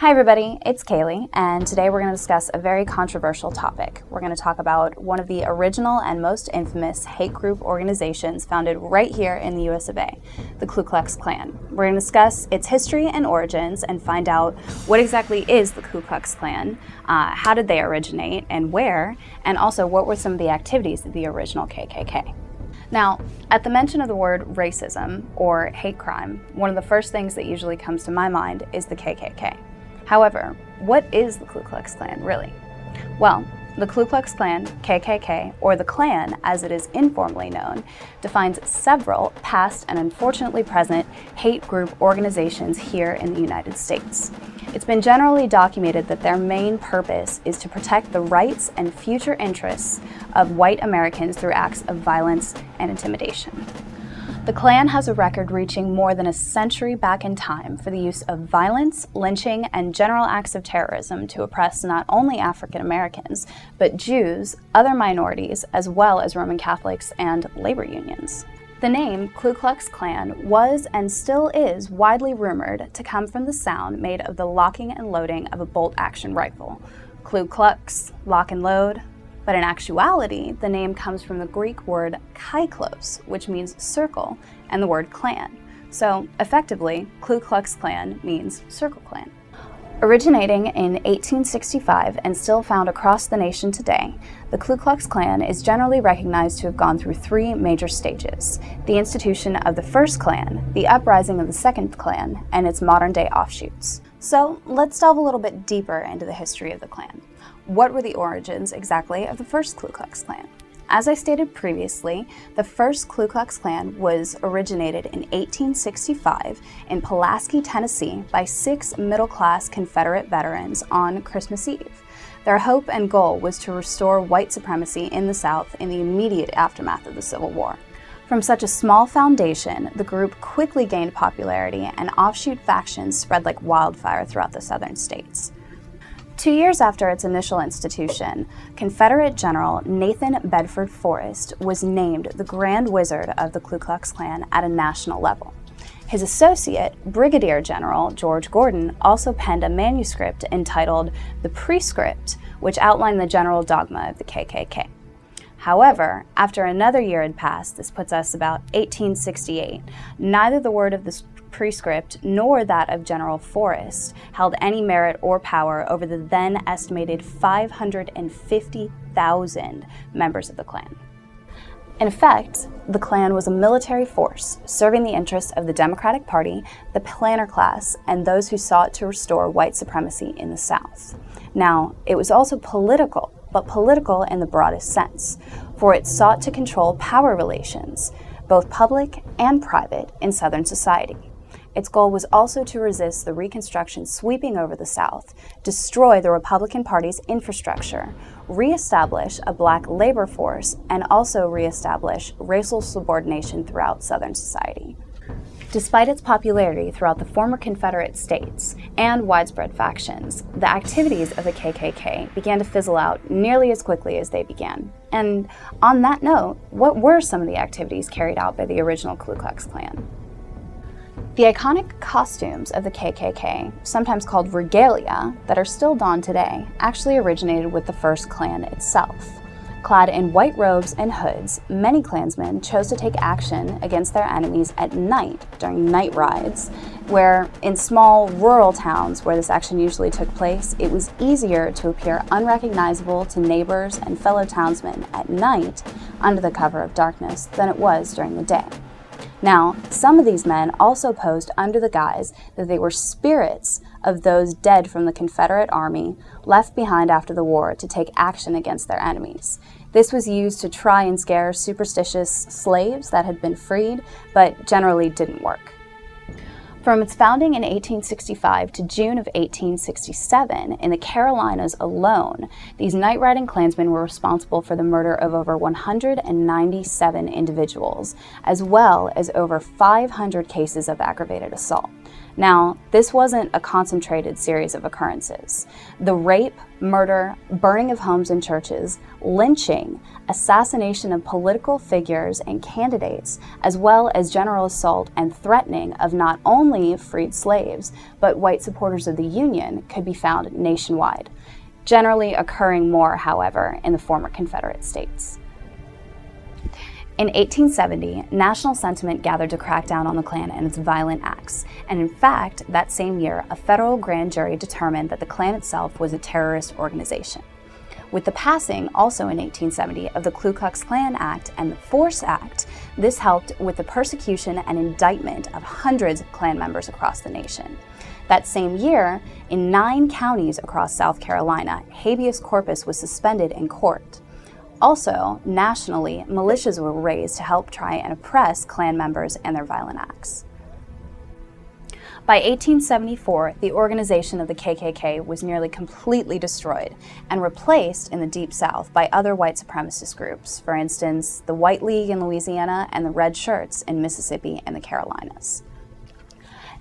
Hi everybody, it's Kayleigh, and today we're going to discuss a very controversial topic. We're going to talk about one of the original and most infamous hate group organizations founded right here in the US of A, the Ku Klux Klan. We're going to discuss its history and origins and find out what exactly is the Ku Klux Klan, how did they originate and where, and also what were some of the activities of the original KKK. Now, at the mention of the word racism or hate crime, one of the first things that usually comes to my mind is the KKK. However, what is the Ku Klux Klan really? Well, the Ku Klux Klan, KKK, or the Klan as it is informally known, defines several past and unfortunately present hate group organizations here in the United States. It's been generally documented that their main purpose is to protect the rights and future interests of white Americans through acts of violence and intimidation. The Klan has a record reaching more than a century back in time for the use of violence, lynching, and general acts of terrorism to oppress not only African Americans, but Jews, other minorities, as well as Roman Catholics and labor unions. The name Ku Klux Klan was and still is widely rumored to come from the sound made of the locking and loading of a bolt-action rifle. Ku Klux, lock and load. But in actuality, the name comes from the Greek word kaiklos, which means circle, and the word clan. So effectively, Ku Klux Klan means circle clan. Originating in 1865 and still found across the nation today, the Ku Klux Klan is generally recognized to have gone through three major stages: the institution of the first Klan, the uprising of the second Klan, and its modern-day offshoots. So let's delve a little bit deeper into the history of the Klan. What were the origins exactly of the first Ku Klux Klan? As I stated previously, the first Ku Klux Klan was originated in 1865 in Pulaski, Tennessee by 6 middle-class Confederate veterans on Christmas Eve. Their hope and goal was to restore white supremacy in the South in the immediate aftermath of the Civil War. From such a small foundation, the group quickly gained popularity and offshoot factions spread like wildfire throughout the southern states. 2 years after its initial institution, Confederate General Nathan Bedford Forrest was named the Grand Wizard of the Ku Klux Klan at a national level. His associate, Brigadier General George Gordon, also penned a manuscript entitled The Prescript, which outlined the general dogma of the KKK. However, after another year had passed, this puts us about 1868, neither the word of the prescript nor that of General Forrest held any merit or power over the then estimated 550,000 members of the Klan. In effect, the Klan was a military force serving the interests of the Democratic Party, the planter class, and those who sought to restore white supremacy in the South. Now, it was also political, but political in the broadest sense, for it sought to control power relations, both public and private, in Southern society. Its goal was also to resist the Reconstruction sweeping over the South, destroy the Republican Party's infrastructure, reestablish a black labor force, and also reestablish racial subordination throughout Southern society. Despite its popularity throughout the former Confederate states and widespread factions, the activities of the KKK began to fizzle out nearly as quickly as they began. And on that note, what were some of the activities carried out by the original Ku Klux Klan? The iconic costumes of the KKK, sometimes called regalia, that are still donned today, actually originated with the first Klan itself. Clad in white robes and hoods, many Klansmen chose to take action against their enemies at night during night rides, where in small rural towns where this action usually took place, it was easier to appear unrecognizable to neighbors and fellow townsmen at night under the cover of darkness than it was during the day. Now, some of these men also posed under the guise that they were spirits of those dead from the Confederate Army left behind after the war to take action against their enemies. This was used to try and scare superstitious slaves that had been freed, but generally didn't work. From its founding in 1865 to June of 1867, in the Carolinas alone, these night-riding Klansmen were responsible for the murder of over 197 individuals, as well as over 500 cases of aggravated assault. Now, this wasn't a concentrated series of occurrences. The rape, murder, burning of homes and churches, lynching, assassination of political figures and candidates, as well as general assault and threatening of not only freed slaves, but white supporters of the Union could be found nationwide, generally occurring more, however, in the former Confederate states. In 1870, national sentiment gathered to crack down on the Klan and its violent acts, and in fact, that same year, a federal grand jury determined that the Klan itself was a terrorist organization. With the passing, also in 1870, of the Ku Klux Klan Act and the Force Act, this helped with the persecution and indictment of hundreds of Klan members across the nation. That same year, in 9 counties across South Carolina, habeas corpus was suspended in court. Also, nationally, militias were raised to help try and oppress Klan members and their violent acts. By 1874, the organization of the KKK was nearly completely destroyed and replaced in the Deep South by other white supremacist groups, for instance, the White League in Louisiana and the Red Shirts in Mississippi and the Carolinas.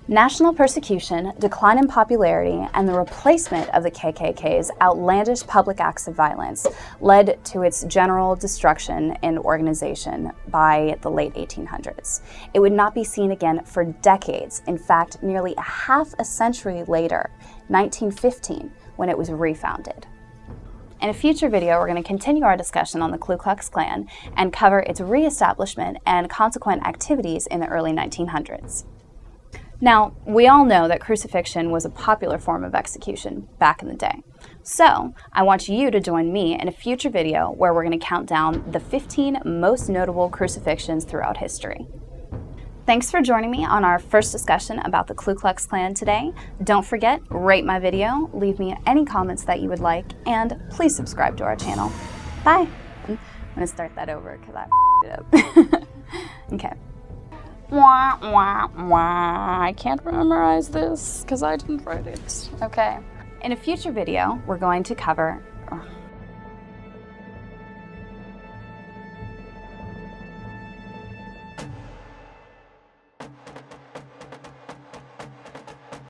National persecution, decline in popularity, and the replacement of the KKK's outlandish public acts of violence led to its general destruction in organization by the late 1800s. It would not be seen again for decades, in fact, nearly a half a century later, 1915, when it was refounded. In a future video, we're going to continue our discussion on the Ku Klux Klan and cover its reestablishment and consequent activities in the early 1900s. Now, we all know that crucifixion was a popular form of execution back in the day. So, I want you to join me in a future video where we're going to count down the 15 most notable crucifixions throughout history. Thanks for joining me on our first discussion about the Ku Klux Klan today. Don't forget, rate my video, leave me any comments that you would like, and please subscribe to our channel. Bye! I'm going to start that over because I f***ed it up. Okay. Wah, wah, wah. I can't memorize this because I didn't write it. Okay. In a future video, we're going to cover